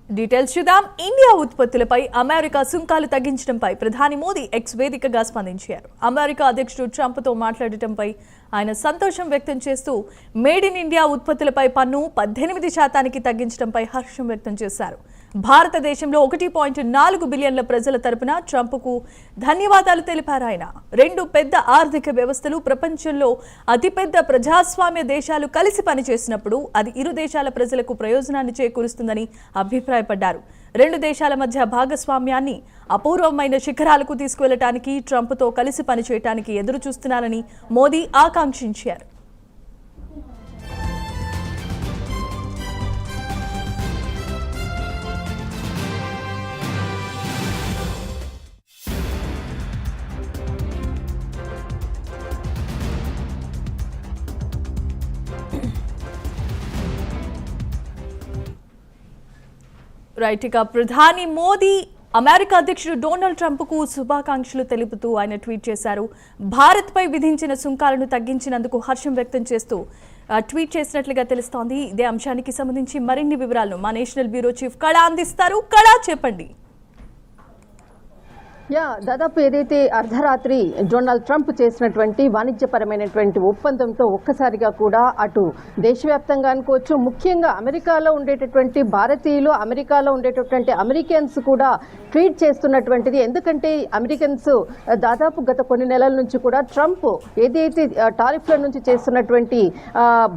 Details చూద్దాం. India ఉత్పత్తులపై America సుంకాలు తగ్గించడంపై ప్రధాని మోదీ ఎక్స్ వేదికగా స్పందించారు. అమెరికా అధ్యక్షుడు ట్రంప్తో మాట్లాడటంపై ఆయన సంతోషం వ్యక్తం చేస్తూ మేడ్ ఇన్ ఇండియా ఉత్పత్తులపై పన్ను 18% తగ్గించడంపై హర్షం వ్యక్తం చేశారు. భారతదేశంలో 1.4 బిలియన్ల ప్రజల తరపున ట్రంప్కు ధన్యవాదాలు తెలిపారు. ఆయన రెండు పెద్ద ఆర్థిక వ్యవస్థలు ప్రపంచంలో అతిపెద్ద ప్రజాస్వామ్య దేశాలు కలిసి పనిచేసినప్పుడు అది ఇరు దేశాల ప్రజలకు ప్రయోజనాన్ని చేకూరుస్తుందని అభిప్రాయపడ్డారు. రెండు దేశాల మధ్య భాగస్వామ్యాన్ని అపూర్వమైన శిఖరాలకు తీసుకువెళ్లడానికి ట్రంప్తో కలిసి పనిచేయడానికి ఎదురు చూస్తున్నారని మోదీ ఆకాంక్షించారు. రైట్, ఇక ప్రధాని మోదీ అమెరికా అధ్యక్షుడు డొనాల్డ్ ట్రంప్కు శుభాకాంక్షలు తెలుపుతూ ఆయన ట్వీట్ చేశారు. భారత్పై విధించిన సుంకాలను తగ్గించినందుకు హర్షం వ్యక్తం చేస్తూ ట్వీట్ చేసినట్లుగా తెలుస్తోంది. ఇదే అంశానికి సంబంధించి మరిన్ని వివరాలను మా నేషనల్ బ్యూరో చీఫ్ కళా అందిస్తారు. కళా, చెప్పండి. దాదాపు ఏదైతే అర్ధరాత్రి డొనాల్డ్ ట్రంప్ చేసినటువంటి వాణిజ్యపరమైనటువంటి ఒప్పందంతో ఒక్కసారిగా కూడా అటు దేశవ్యాప్తంగా అనుకోవచ్చు, ముఖ్యంగా అమెరికాలో ఉండేటటువంటి భారతీయులు, అమెరికాలో ఉండేటటువంటి అమెరికన్స్ కూడా ట్వీట్ చేస్తున్నటువంటిది. ఎందుకంటే అమెరికన్స్ దాదాపు గత కొన్ని నెలల నుంచి కూడా ట్రంప్ ఏదైతే టారిఫ్ల నుంచి చేస్తున్నటువంటి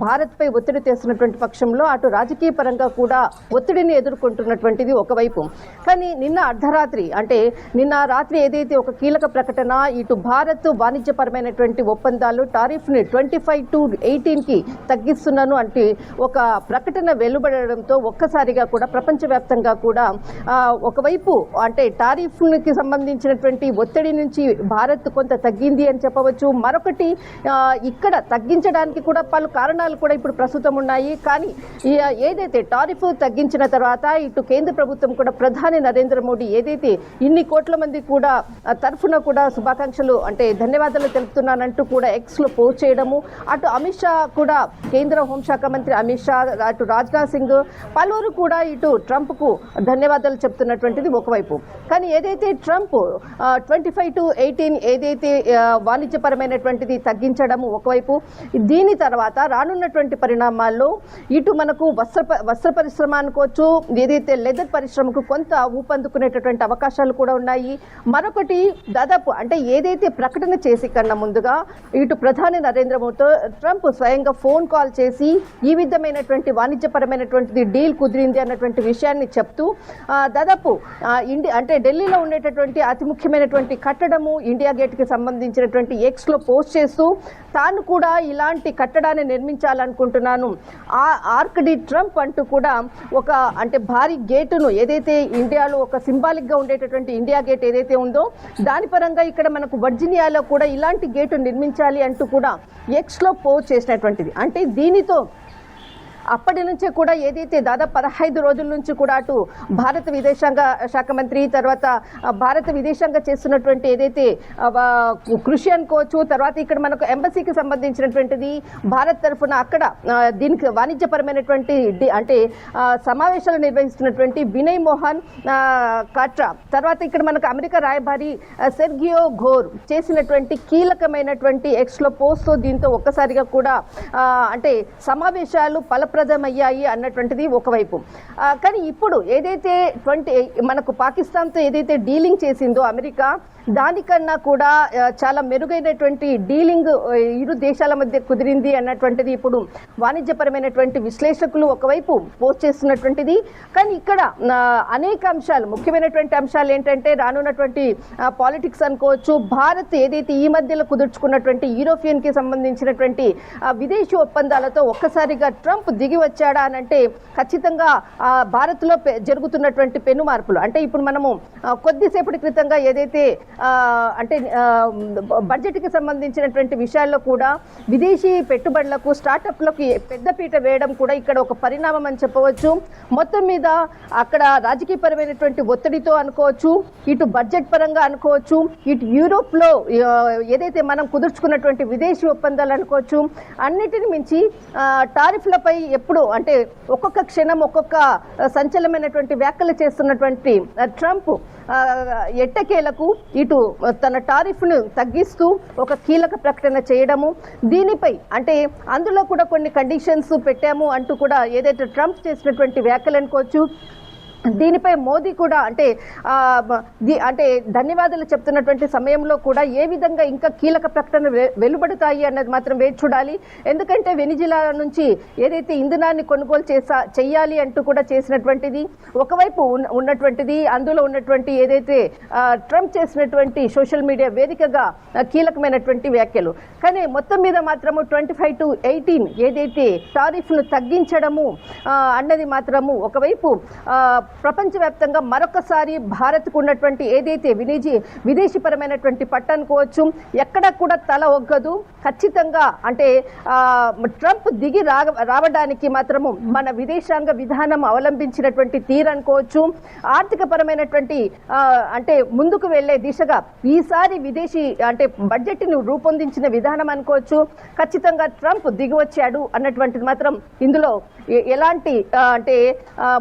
భారత్పై ఒత్తిడి తెస్తున్నటువంటి పక్షంలో అటు రాజకీయ పరంగా కూడా ఒత్తిడిని ఎదుర్కొంటున్నటువంటిది ఒకవైపు. కానీ నిన్న అర్ధరాత్రి అంటే నిన్న రాత్రి ఏదైతే ఒక కీలక ప్రకటన, ఇటు భారత్ వాణిజ్యపరమైనటువంటి ఒప్పందాలు టారిఫ్ని 25 to 18కి తగ్గిస్తున్నాను అంటే ఒక ప్రకటన వెలువడడంతో ఒక్కసారిగా కూడా ప్రపంచవ్యాప్తంగా కూడా ఒకవైపు అంటే టారిఫ్కి సంబంధించినటువంటి ఒత్తిడి నుంచి భారత్ కొంత తగ్గింది అని చెప్పవచ్చు. మరొకటి ఇక్కడ తగ్గించడానికి కూడా పలు కారణాలు కూడా ఇప్పుడు ప్రస్తుతం ఉన్నాయి. కానీ ఏదైతే టారిఫ్ తగ్గించిన తర్వాత ఇటు కేంద్ర ప్రభుత్వం కూడా ప్రధాని నరేంద్ర మోడీ ఏదైతే ఇన్ని కోట్ల మంది కూడా తరఫున కూడా శుభాకాంక్షలు అంటే ధన్యవాదాలు తెలుపుతున్నానంటూ కూడా ఎక్స్లో పోస్ట్ చేయడము, అటు అమిత్ షా కూడా కేంద్ర హోంశాఖ మంత్రి అమిత్ షా, అటు రాజ్నాథ్ సింగ్ పలువురు కూడా ఇటు ట్రంప్కు ధన్యవాదాలు చెప్తున్నటువంటిది ఒకవైపు. కానీ ఏదైతే ట్రంప్ 25 to 18 ఏదైతే వాణిజ్యపరమైనటువంటిది తగ్గించడము ఒకవైపు, దీని తర్వాత రానున్నటువంటి పరిణామాల్లో ఇటు మనకు వస్త్ర పరిశ్రమ అనుకోవచ్చు, ఏదైతే లెదర్ పరిశ్రమకు కొంత ఊపందుకునేటటువంటి అవకాశాలు కూడా ఉన్నాయి. మరొకటి దాదాపు అంటే ఏదైతే ప్రకటన చేసి కన్నా ముందుగా ఇటు ప్రధాని నరేంద్ర మోదీతో ట్రంప్ స్వయంగా ఫోన్ కాల్ చేసి ఈ విధమైనటువంటి వాణిజ్యపరమైనటువంటి డీల్ కుదిరింది అన్నటువంటి విషయాన్ని చెప్తూ దాదాపు అంటే ఢిల్లీలో ఉండేటటువంటి అతి ముఖ్యమైనటువంటి కట్టడము ఇండియా గేట్కి సంబంధించినటువంటి ఎక్స్లో పోస్ట్ చేస్తూ తాను కూడా ఇలాంటి కట్టడాన్ని నిర్మించాలనుకుంటున్నాను, ఆర్క్ డి ట్రంప్ అంటూ కూడా ఒక అంటే భారీ గేటును ఏదైతే ఇండియాలో ఒక సింబాలిక్గా ఉండేటటువంటి ఇండియా గేట్ ఏదైతే ఉందో దాని పరంగా ఇక్కడ మనకు వర్జీనియాలో కూడా ఇలాంటి గేటు నిర్మించాలి అంటూ కూడా ఎక్స్లో పోస్ట్ చేసినటువంటిది. అంటే దీనితో అప్పటి నుంచే కూడా ఏదైతే దాదాపు 15 రోజుల నుంచి కూడా అటు భారత విదేశాంగ శాఖ మంత్రి, తర్వాత భారత విదేశాంగ చేస్తున్నటువంటి ఏదైతే కృషి అనుకోవచ్చు, తర్వాత ఇక్కడ మనకు ఎంబసీకి సంబంధించినటువంటిది భారత్ తరఫున అక్కడ దీనికి వాణిజ్యపరమైనటువంటి అంటే సమావేశాలు నిర్వహిస్తున్నటువంటి వినయ్ మోహన్ కాట్రా, తర్వాత ఇక్కడ మనకు అమెరికా రాయబారి సెర్గియో ఘోర్ చేసినటువంటి కీలకమైనటువంటి ఎక్స్లో పోస్ట్తో దీంతో ఒక్కసారిగా కూడా అంటే సమావేశాలు ఫలప్రదమయ్యాయి అన్నటువంటిది ఒకవైపు. కానీ ఇప్పుడు ఏదైతే మనకు పాకిస్తాన్తో ఏదైతే డీలింగ్ చేసిందో అమెరికా, దానికన్నా కూడా చాలా మెరుగైనటువంటి డీలింగ్ ఇరు దేశాల మధ్య కుదిరింది అన్నటువంటిది ఇప్పుడు వాణిజ్యపరమైనటువంటి విశ్లేషకులు ఒకవైపు పోస్ట్ చేస్తున్నటువంటిది. కానీ ఇక్కడ అనేక అంశాలు, ముఖ్యమైనటువంటి అంశాలు ఏంటంటే రానున్నటువంటి పాలిటిక్స్ అనుకోవచ్చు, భారత్ ఏదైతే ఈ మధ్యలో కుదుర్చుకున్నటువంటి యూరోపియన్కి సంబంధించినటువంటి విదేశీ ఒప్పందాలతో ఒక్కసారిగా ట్రంప్ దిగి వచ్చాడా అని అంటే ఖచ్చితంగా భారత్లో జరుగుతున్నటువంటి పెను మార్పులు అంటే ఇప్పుడు మనము కొద్దిసేపటి క్రితంగా ఏదైతే అంటే బడ్జెట్కి సంబంధించినటువంటి విషయాల్లో కూడా విదేశీ పెట్టుబడులకు, స్టార్టప్లకు పెద్దపీట వేయడం కూడా ఇక్కడ ఒక పరిణామం అని చెప్పవచ్చు. మొత్తం మీద అక్కడ రాజకీయపరమైనటువంటి ఒత్తిడితో అనుకోవచ్చు, ఇటు బడ్జెట్ పరంగా అనుకోవచ్చు, ఇటు యూరోప్లో ఏదైతే మనం కుదుర్చుకున్నటువంటి విదేశీ ఒప్పందాలు అనుకోవచ్చు, అన్నిటిని మించి టారిఫ్లపై ఎప్పుడు అంటే ఒక్కొక్క క్షణం ఒక్కొక్క సంచలనమైనటువంటి వ్యాఖ్యలు చేస్తున్నటువంటి ట్రంప్ ఎట్టకేలకు ఇటు తన టారిఫ్ను తగ్గిస్తూ ఒక కీలక ప్రకటన చేయడము, దీనిపై అంటే అందులో కూడా కొన్ని కండిషన్స్ పెట్టాము అంటూ కూడా ఏదైతే ట్రంప్ చేసినటువంటి వ్యాఖ్యలు అనుకోవచ్చు. దీనిపై మోదీ కూడా అంటే ధన్యవాదాలు చెప్తున్నటువంటి సమయంలో కూడా ఏ విధంగా ఇంకా కీలక ప్రకటన వెలువడతాయి అన్నది మాత్రం వేచి చూడాలి. ఎందుకంటే వెనిజులా నుంచి ఏదైతే ఇంధనాన్ని కొనుగోలు చెయ్యాలి అంటూ కూడా చేసినటువంటిది ఒకవైపు ఉన్నటువంటిది, అందులో ఉన్నటువంటి ఏదైతే ట్రంప్ చేసినటువంటి సోషల్ మీడియా వేదికగా కీలకమైనటువంటి వ్యాఖ్యలు. కానీ మొత్తం మీద మాత్రము 25 to 18 ఏదైతే టారిఫ్ను తగ్గించడము అన్నది మాత్రము ఒకవైపు ప్రపంచవ్యాప్తంగా మరొకసారి భారత్కు ఉన్నటువంటి ఏదైతే విదేశీపరమైనటువంటి పట్టనుకోవచ్చు ఎక్కడా కూడా తల ఒగ్గదు. ఖచ్చితంగా అంటే ట్రంప్ దిగి రావడానికి మాత్రము మన విదేశాంగ విధానం అవలంబించినటువంటి తీరనుకోవచ్చు, ఆర్థిక పరమైనటువంటి అంటే ముందుకు వెళ్లే దిశగా ఈసారి విదేశీ అంటే బడ్జెట్ను రూపొందించిన విధానం అనుకోవచ్చు. ఖచ్చితంగా ట్రంప్ దిగి వచ్చాడు అన్నటువంటిది మాత్రం ఇందులో ఎలాంటి అంటే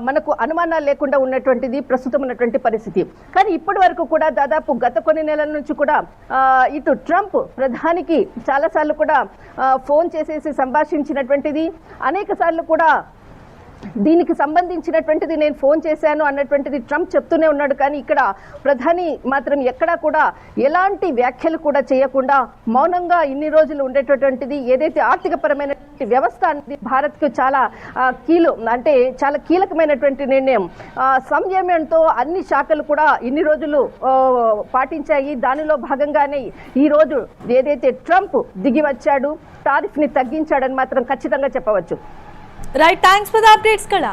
మనకు అనుమానాలు లేకుండా ఉన్నటువంటిది ప్రస్తుతం ఉన్నటువంటి పరిస్థితి. కానీ ఇప్పటి వరకు కూడా దాదాపు గత కొన్ని నెలల నుంచి కూడా ఇటు ట్రంప్ ప్రధానికి చాలాసార్లు కూడా ఫోన్ చేసేసి సంభాషించినటువంటిది, అనేక సార్లు కూడా దీనికి సంబంధించినటువంటిది నేను ఫోన్ చేశాను అన్నటువంటిది ట్రంప్ చెప్తూనే ఉన్నాడు. కానీ ఇక్కడ ప్రధాని మాత్రం ఎక్కడా కూడా ఎలాంటి వ్యాఖ్యలు కూడా చేయకుండా మౌనంగా ఇన్ని రోజులు ఉండేటటువంటిది ఏదైతే ఆర్థిక పరమైన వ్యవస్థ అనేది భారత్కు చాలా చాలా కీలకమైనటువంటి నిర్ణయం. సంయమనంతో అన్ని శాఖలు కూడా ఇన్ని రోజులు పాటించాయి. దానిలో భాగంగానే ఈ రోజు ఏదైతే ట్రంప్ దిగి వచ్చాడు, టారిఫ్ని తగ్గించాడని మాత్రం ఖచ్చితంగా చెప్పవచ్చు. Right, thanks for the updates కళ.